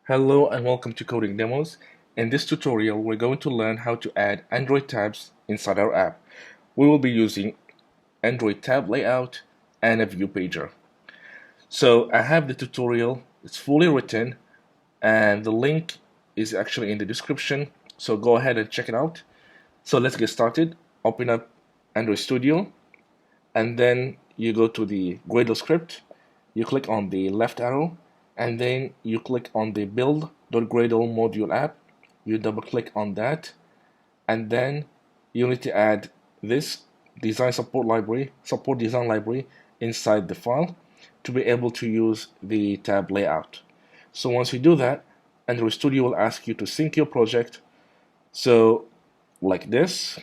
Hello and welcome to Coding Demos. In this tutorial, we're going to learn how to add Android tabs inside our app. We will be using Android Tab Layout and a Viewpager. So I have the tutorial, it's fully written, and the link is actually in the description. So go ahead and check it out. So let's get started. Open up Android Studio, and then you go to the Gradle script. You click on the left arrow, and then you click on the build.gradle module app. You double click on that, and then you need to add this support design library inside the file to be able to use the tab layout. So once you do that, Android Studio will ask you to sync your project. So like this.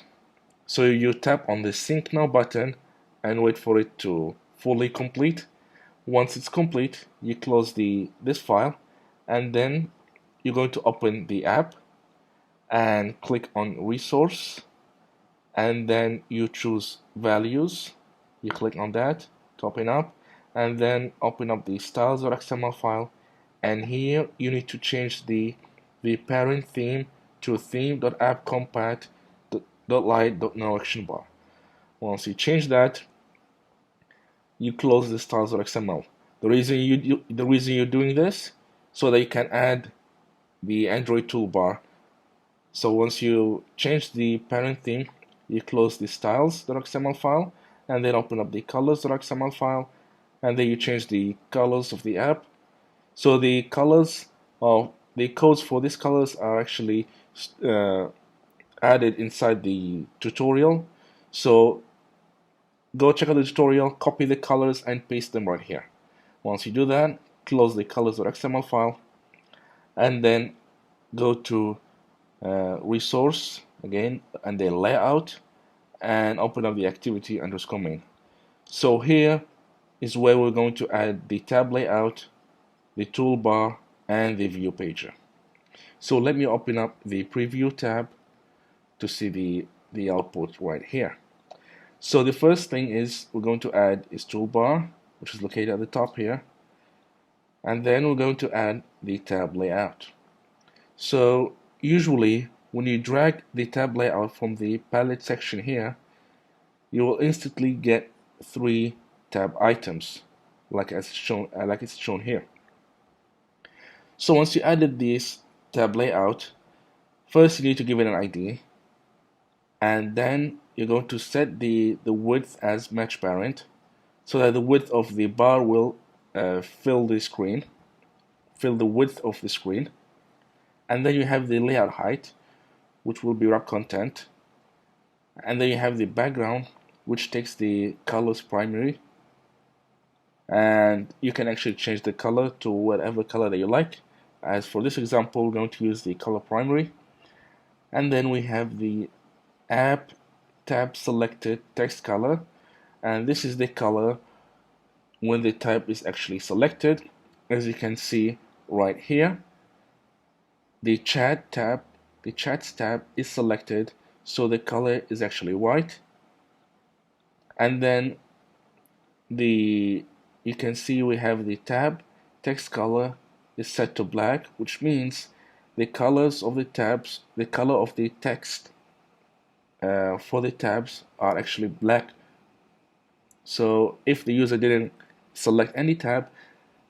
So you tap on the sync now button and wait for it to fully complete. Once it's complete, you close this file, and then you're going to open the app and click on resource, and then you choose values. You click on that to open up, and then open up the styles.xml file, and here you need to change the parent theme to theme.appcompat.light.no action bar. Once you change that, you close the styles.xml. The reason you're doing this so that you can add the Android toolbar. So once you change the parent theme, you close the styles.xml file, and then open up the colors.xml file, and then you change the colors of the app. So the colors of the codes for these colors are actually added inside the tutorial. So go check out the tutorial, copy the colors, and paste them right here. Once you do that, close the colors.xml file, and then go to resource again, and then layout, and open up the activity underscore main. So here is where we're going to add the tab layout, the toolbar, and the view pager. So let me open up the preview tab to see the output right here. So the first thing is we're going to add is toolbar, which is located at the top here, and then we're going to add the tab layout. So usually when you drag the tab layout from the palette section here, you will instantly get 3 tab items like it's shown here. So once you added this tab layout, first you need to give it an ID, and then you're going to set the width as match parent so that the width of the bar will fill the width of the screen. And then you have the layout height, which will be wrap content, and then you have the background, which takes the colors primary, and you can actually change the color to whatever color that you like. As for this example, we're going to use the color primary. And then we have the app tab selected text color, and this is the color when the tab is actually selected. As you can see right here, the chats tab is selected, so the color is actually white. And then you can see we have the tab text color is set to black, which means the colors of the tabs, the color of the text for the tabs are actually black. So if the user didn't select any tab,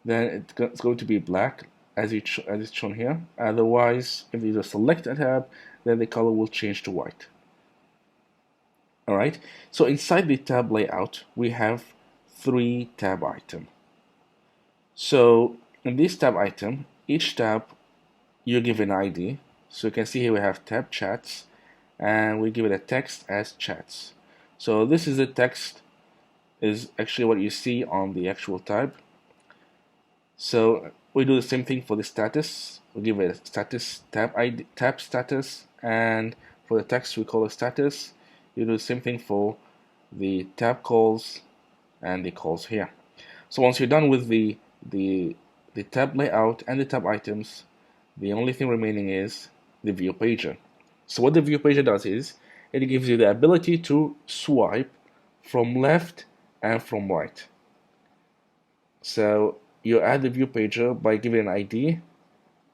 then it's going to be black as it's shown here. Otherwise, if the user select a tab, then the color will change to white. Alright, so inside the tab layout, we have 3 tab items. So in this tab item, each tab you give an ID. So you can see here we have tab chats, and we give it a text as chats. So this is the text, is actually what you see on the actual tab. So we do the same thing for the status. We give it a status tab ID, tab status, and for the text we call it status. You do the same thing for the tab calls and the calls here. So once you're done with the tab layout and the tab items, the only thing remaining is the view pager. So what the view pager does is it gives you the ability to swipe from left and from right. So you add the view pager by giving an ID,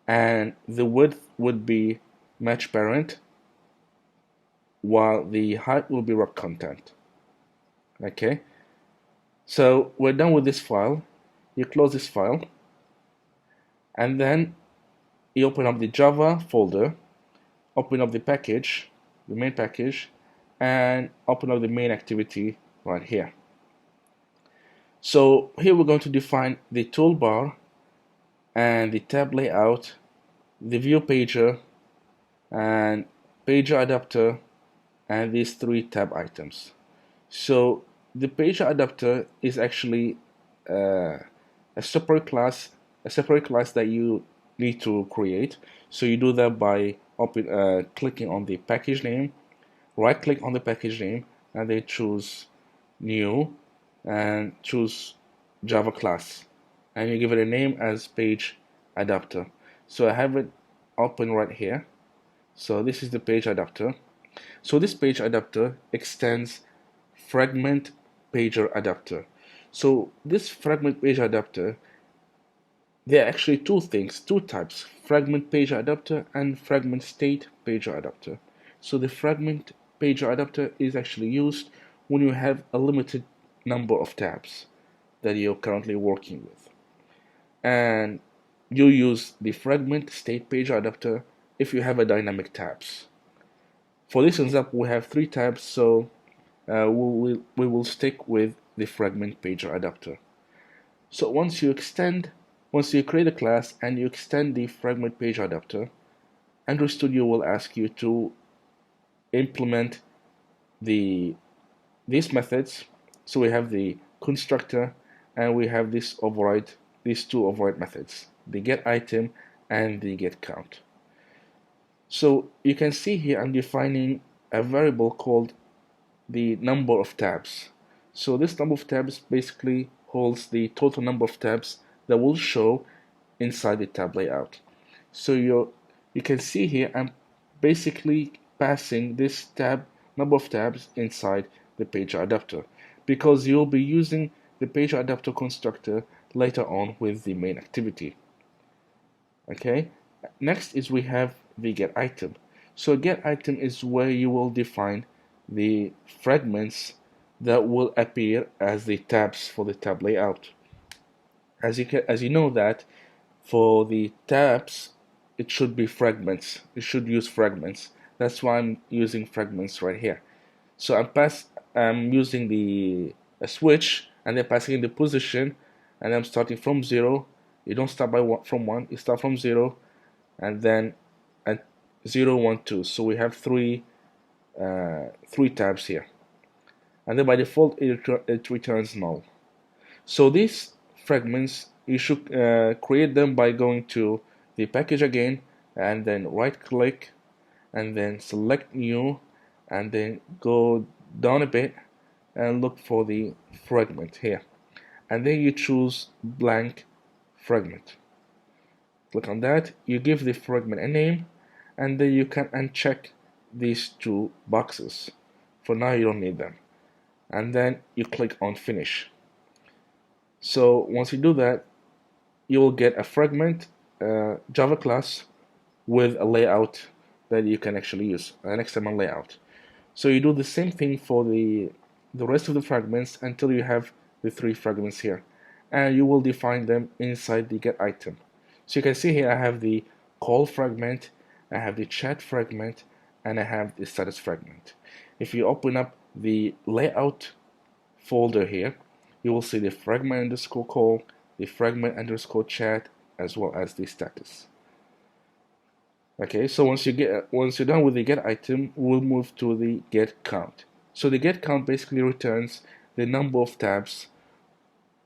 and the width would be match parent, while the height will be wrap content. Okay, so we're done with this file. You close this file, and then you open up the Java folder, open up the package, the main package, and open up the main activity right here. So here we're going to define the toolbar and the tab layout, the Viewpager, and pager adapter, and these 3 tab items. So the pager adapter is actually a separate class that you need to create. So you do that by clicking on the package name, right click on the package name, and then choose new and choose Java class, and you give it a name as page adapter. So I have it open right here. So this is the page adapter. So this page adapter extends Fragment pager adapter. So this Fragment pager adapter, there are actually two types: Fragment pager adapter and Fragment state pager adapter. So the Fragment pager adapter is actually used when you have a limited number of tabs that you're currently working with, and you use the Fragment state pager adapter if you have a dynamic tabs. For this example, we have 3 tabs, so we will stick with the Fragment pager adapter. So once you create a class and you extend the Fragment pager adapter, Android Studio will ask you to implement these methods. So we have the constructor, and we have these 2 override methods, the get item and the get count. So you can see here I'm defining a variable called the number of tabs. So this number of tabs basically holds the total number of tabs that will show inside the tab layout. So you can see here I'm basically passing this number of tabs inside the pager adapter, because you'll be using the pager adapter constructor later on with the main activity. Okay, next is we have the get item. So get item is where you will define the fragments that will appear as the tabs for the tab layout. As you know that for the tabs it should be fragments. It should use fragments. That's why I'm using fragments right here. So I'm using a switch, and then passing in the position, and I'm starting from 0. You don't start from 1. You start from 0, and then at 0, 1, 2. So we have 3 tabs here, and then by default it returns null. So these fragments, you should create them by going to the package again, and then right click, and then select new, and then go down a bit and look for the fragment here, and then you choose blank fragment. Click on that, you give the fragment a name, and then you can uncheck these 2 boxes. For now you don't need them, and then you click on finish. So once you do that, you will get a fragment Java class with a layout that you can actually use, an XML layout. So you do the same thing for the rest of the fragments until you have the 3 fragments here, and you will define them inside the get item. So you can see here I have the call fragment, I have the chat fragment, and I have the status fragment. If you open up the layout folder here, you will see the fragment underscore call, the fragment underscore chat, as well as the status. Okay, so once you're done with the get item, we'll move to the get count. So the get count basically returns the number of tabs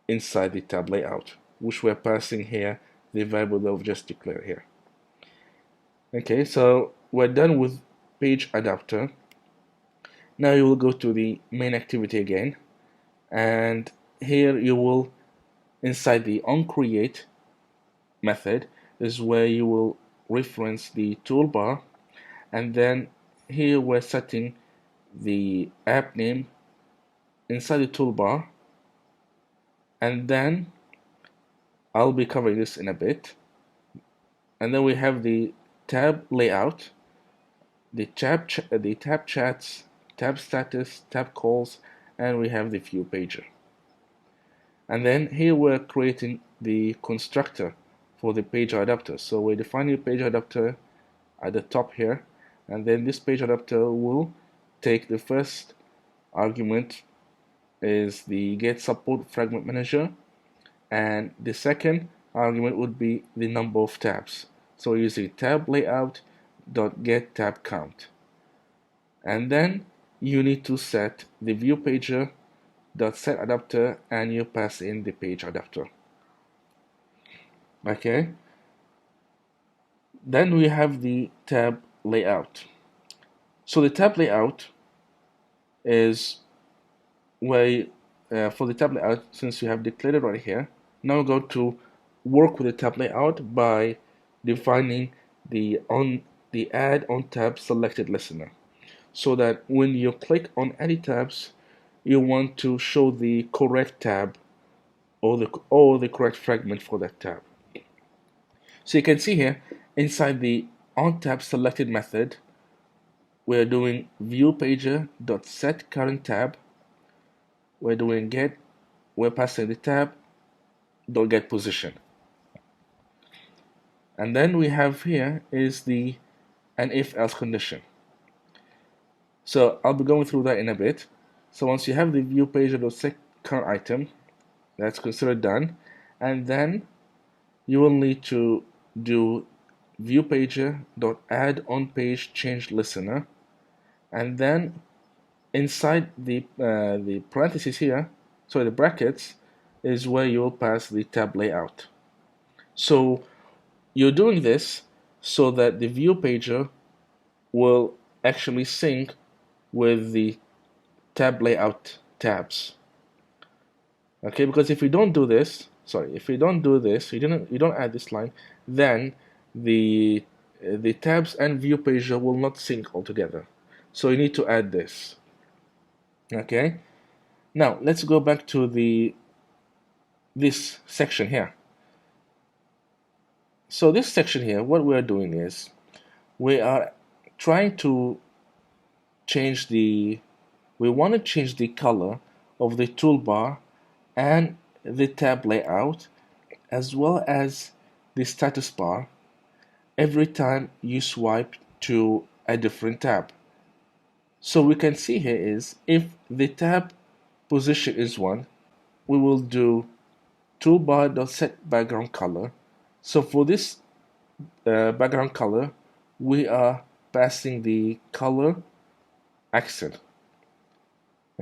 inside the tab layout, which we're passing here the variable that we've just declared here. Okay, so we're done with page adapter. Now you will go to the main activity again, and here you will, inside the onCreate method, is where you will reference the toolbar, and then here we're setting the app name inside the toolbar, and then I'll be covering this in a bit. and then we have the tab layout, the tab chats, tab status, tab calls, and we have the Viewpager. And then here we're creating the constructor for the page adapter. So we're defining the page adapter at the top here, and then this page adapter will take the first argument is the get support fragment manager, and the second argument would be the number of tabs. So we're using tab layout dot get tab count, and then you need to set the Viewpager dot set adapter, and you pass in the page adapter. Okay, then we have the tab layout. So the tab layout is where for the tab layout, since you have declared it right here, now go to work with the tab layout by defining the add on tab selected listener, so that when you click on any tabs, you want to show the correct tab or the correct fragment for that tab. So you can see here inside the on tab selected method, we're doing Viewpager.set current tab. We're doing we're passing the tab dot get position, and then we have here is the an if else condition. So I'll be going through that in a bit. So once you have the Viewpager.set current item, that's considered done, and then you will need to do Viewpager.add on page change listener, and then inside the parentheses here, sorry, the brackets, is where you will pass the tab layout. So you're doing this so that the Viewpager will actually sync with the tab layout tabs. Okay, because if you don't do this, you don't add this line, then the tabs and Viewpager will not sync altogether. So you need to add this. Okay, now let's go back to this section here. So this section here, what we're doing is we are trying to we want to change the color of the toolbar and the tab layout, as well as the status bar, every time you swipe to a different tab. So we can see here is if the tab position is 1, we will do toolbar.set background color. So for this background color, we are passing the color accent.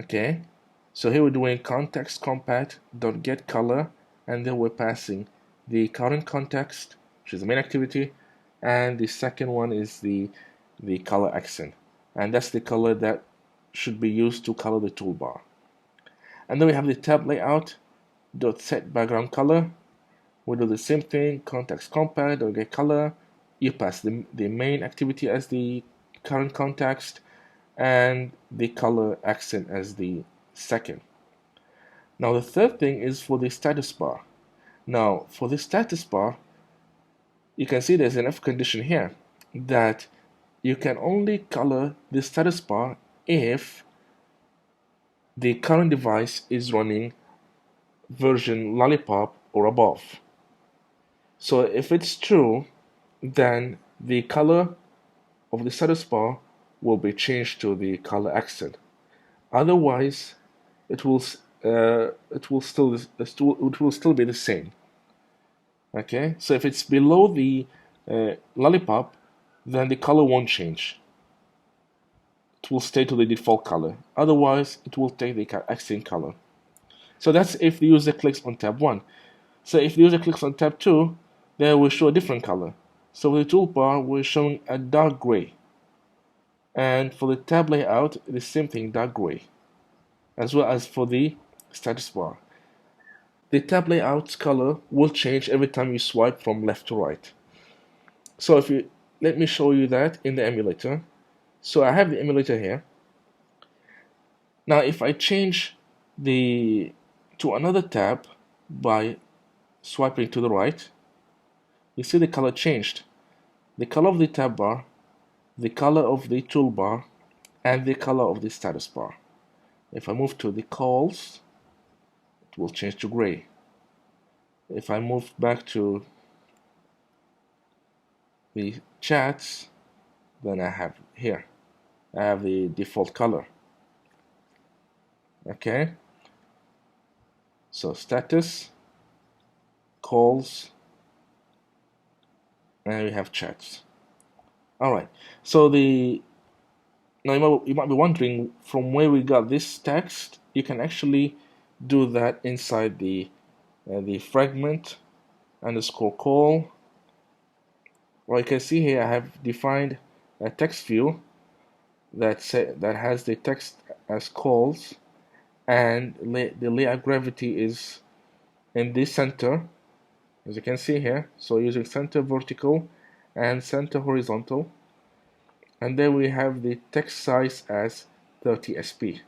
Okay, so here we're doing context compat.get color, and then we're passing the current context, which is the main activity, and the second one is the color accent, and that's the color that should be used to color the toolbar. And then we have the tab layout dot set background color. We do the same thing, context compat.get color. You pass the main activity as the current context, and the color accent as the second. Now the third thing is for the status bar. Now for the status bar, you can see there's an if condition here that you can only color the status bar if the current device is running version Lollipop or above. So if it's true, then the color of the status bar will be changed to the color accent. Otherwise, it will still be the same. Okay, so if it's below the Lollipop, then the color won't change. It will stay to the default color. Otherwise, it will take the accent color. So that's if the user clicks on tab 1. So if the user clicks on tab 2, then it will show a different color. So for the toolbar, we're showing a dark gray. And for the tab layout, the same thing, dark gray, as well as for the status bar. The tab layout's color will change every time you swipe from left to right. So let me show you that in the emulator. So I have the emulator here. Now if I change to another tab by swiping to the right, you see the color changed. the color of the tab bar, the color of the toolbar, and the color of the status bar. If I move to the calls, it will change to gray. If I move back to the chats, then I have here, I have the default color. Okay, so status, calls, and we have chats. All right, so now you might be wondering from where we got this text. You can actually do that inside the fragment underscore call. Well, you can see here I have defined a text view that has the text as calls, and the layout gravity is in the center, as you can see here. So using center vertical and center horizontal, and then we have the text size as 30 sp,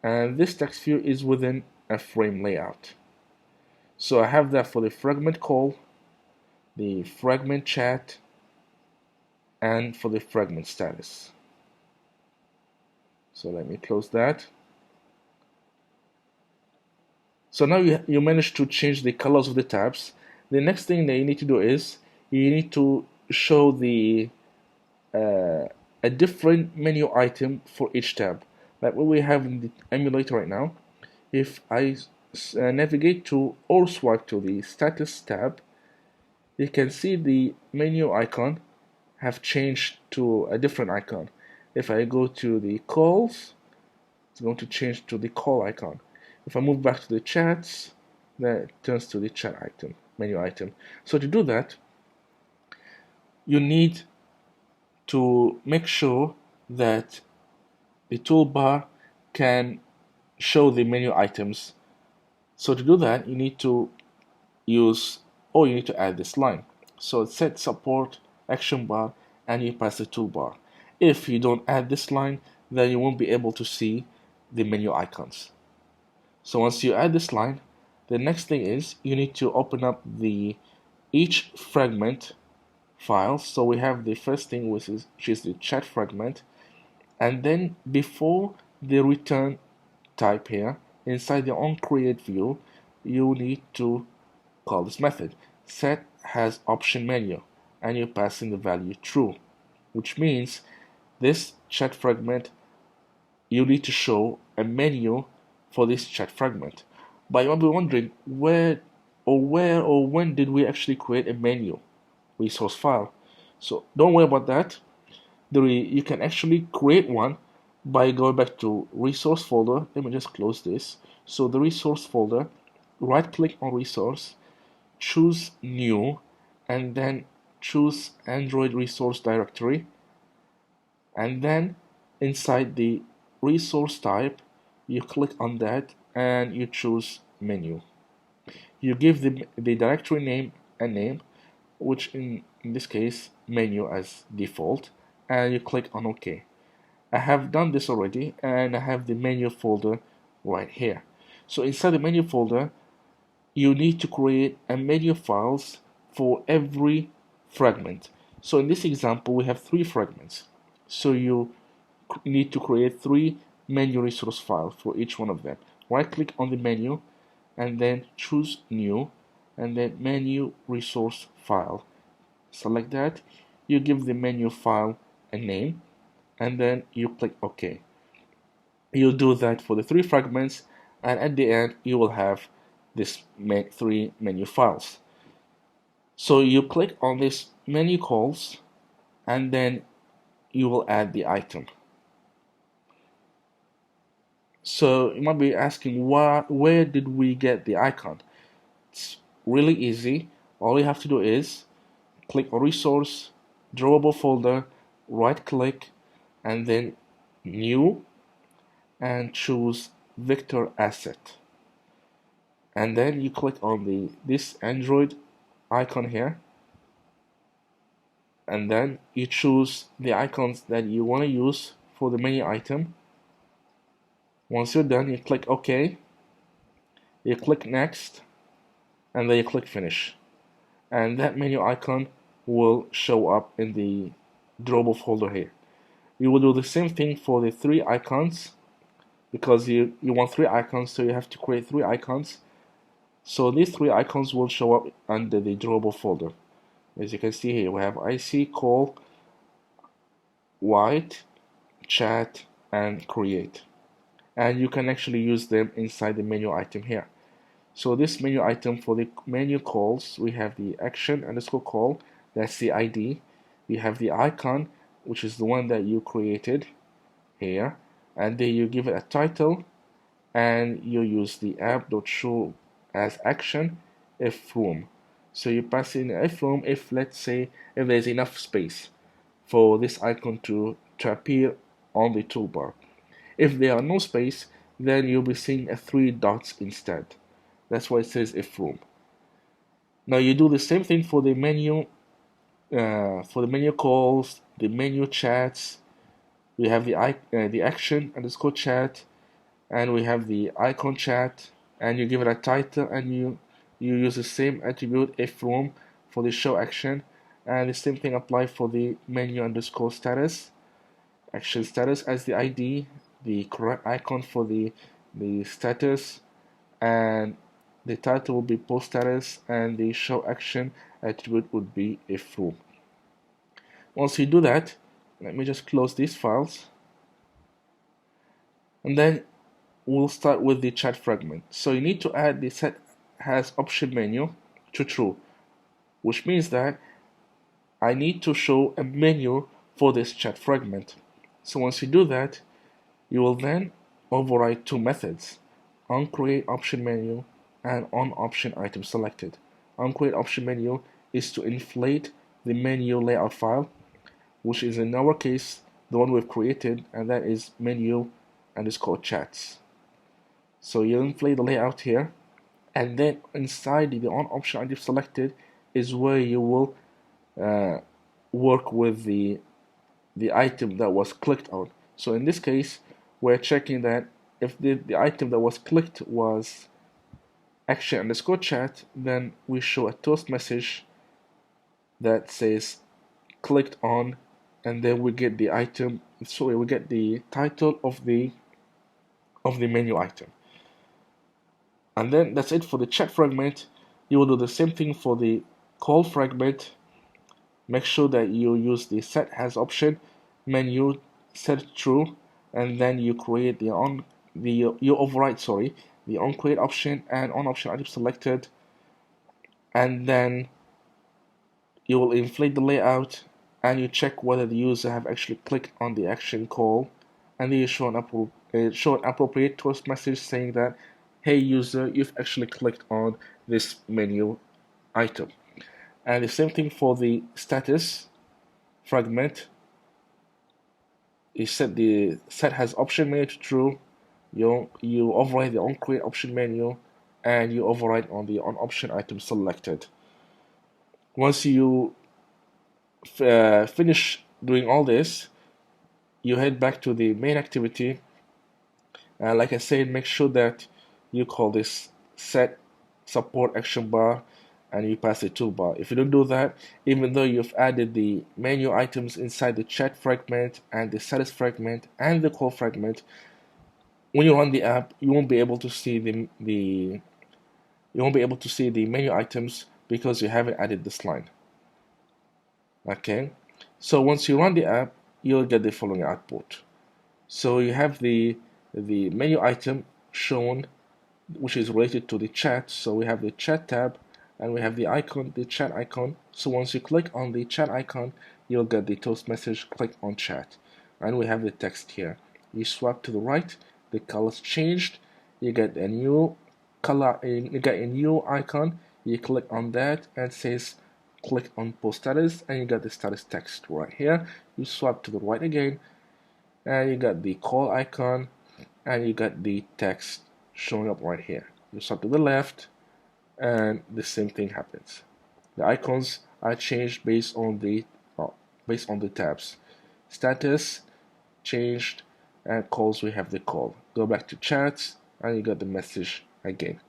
and this text view is within a frame layout. So I have that for the fragment call, the fragment chat, and for the fragment status. So let me close that. So now you managed to change the colors of the tabs. The next thing that you need to do is you need to show a different menu item for each tab. Like what we have in the emulator right now. If I navigate to or swipe to the status tab, you can see the menu icon have changed to a different icon. If I go to the calls, it's going to change to the call icon. If I move back to the chats, then it turns to the chat item, menu item. So to do that, you need to make sure that the toolbar can show the menu items. So to do that, you need to add this line. So set support action bar and you pass the toolbar. If you don't add this line, then you won't be able to see the menu icons. So once you add this line, the next thing is you need to open up each fragment file. So we have the first thing which is the chat fragment, and then before the return type here inside the onCreate view, you need to call this method set has option menu, and you pass in the value true, which means this chat fragment you need to show a menu for this chat fragment. But you might be wondering where or when did we actually create a menu resource file? So don't worry about that. You can actually create one by going back to resource folder. Let me just close this. So the resource folder, right click on resource, choose new, and then choose Android resource directory, and then inside the resource type you click on that and you choose menu. You give the directory name a name, which in this case menu as default, and you click on OK. I have done this already and I have the menu folder right here. So inside the menu folder you need to create a menu files for every fragment. So in this example we have 3 fragments, so you need to create 3 menu resource files for each one of them. Right click on the menu and then choose new, and then menu resource file. Select that, you give the menu file a name, and then you click OK. You'll do that for the 3 fragments, and at the end you will have this 3 menu files. So you click on this menu calls and then you will add the item. So you might be asking where did we get the icon? It's really easy. All you have to do is click on resource, drawable folder, right click, and then new, and choose vector asset, and then you click on this Android icon here, and then you choose the icons that you want to use for the menu item. Once you're done, you click OK, you click next, and then you click finish, and that menu icon will show up in the drawable folder here. You will do the same thing for the 3 icons, because you want 3 icons, so you have to create 3 icons. So these 3 icons will show up under the drawable folder. As you can see here, we have IC, call, white, chat, and create. And you can actually use them inside the menu item here. So this menu item, for the menu calls, we have the action underscore call, that's the ID. We have the icon, which is the one that you created here, and then you give it a title, and you use the app.show as action if room. So you pass in if room if, let's say, if there's enough space for this icon to appear on the toolbar. If there are no space, then you'll be seeing 3 dots instead. That's why it says if room. Now you do the same thing for the menu calls, the menu chats. We have the action underscore chat, and we have the icon chat, and you give it a title, and you use the same attribute if room for the show action, and the same thing apply for the menu underscore status, action status as the ID, the correct icon for the status, and the title will be post status, and the show action attribute would be if room. Once you do that, let me just close these files, and then we'll start with the chat fragment. So you need to add the set has option menu to true, which means that I need to show a menu for this chat fragment. So once you do that, you will then override 2 methods, onCreate option menu and onOption item selected. OnCreate option menu is to inflate the menu layout file, which is in our case the one we've created, and that is menu underscore chats. So you inflate the layout here, and then inside the onOption item selected is where you will work with the item that was clicked on. So in this case, we're checking that if the item that was clicked was action underscore chat, then we show a toast message that says clicked on, and then we get the item, sorry, we get the title of the menu item. And then that's it for the chat fragment. You will do the same thing for the call fragment. Make sure that you use the set has option menu, set it true, and then you create you override the onCreate option and onOption item selected, and then you will inflate the layout, and you check whether the user have actually clicked on the action call, and then you show an appropriate toast message saying that, hey user, you've actually clicked on this menu item. And the same thing for the status fragment. You set the set has option menu to true, you override the onCreate option menu, and you override on the onOption item selected. Once you finish doing all this, you head back to the main activity. Like I said, make sure that you call this set support action bar, and you pass the toolbar. If you don't do that, even though you've added the menu items inside the chat fragment and the status fragment and the call fragment, when you run the app, you won't be able to see the menu items because you haven't added this line. Okay, so once you run the app, you'll get the following output. So you have the menu item shown, which is related to the chat. So we have the chat tab, and we have the icon, the chat icon. So once you click on the chat icon, you'll get the toast message, click on chat. And we have the text here. You swipe to the right, the color's changed, you get a new color, you get a new icon, you click on that, and it says click on post status, and you got the status text right here. You swipe to the right again, and you got the call icon, and you got the text showing up right here. You swipe to the left, and the same thing happens. The icons are changed based on the tabs. Status changed, and calls, we have the call. Go back to chats, and you got the message again.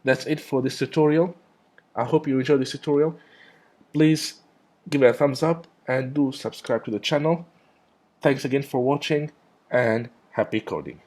That's it for this tutorial. I hope you enjoyed this tutorial. Please give it a thumbs up and do subscribe to the channel. Thanks again for watching and happy coding.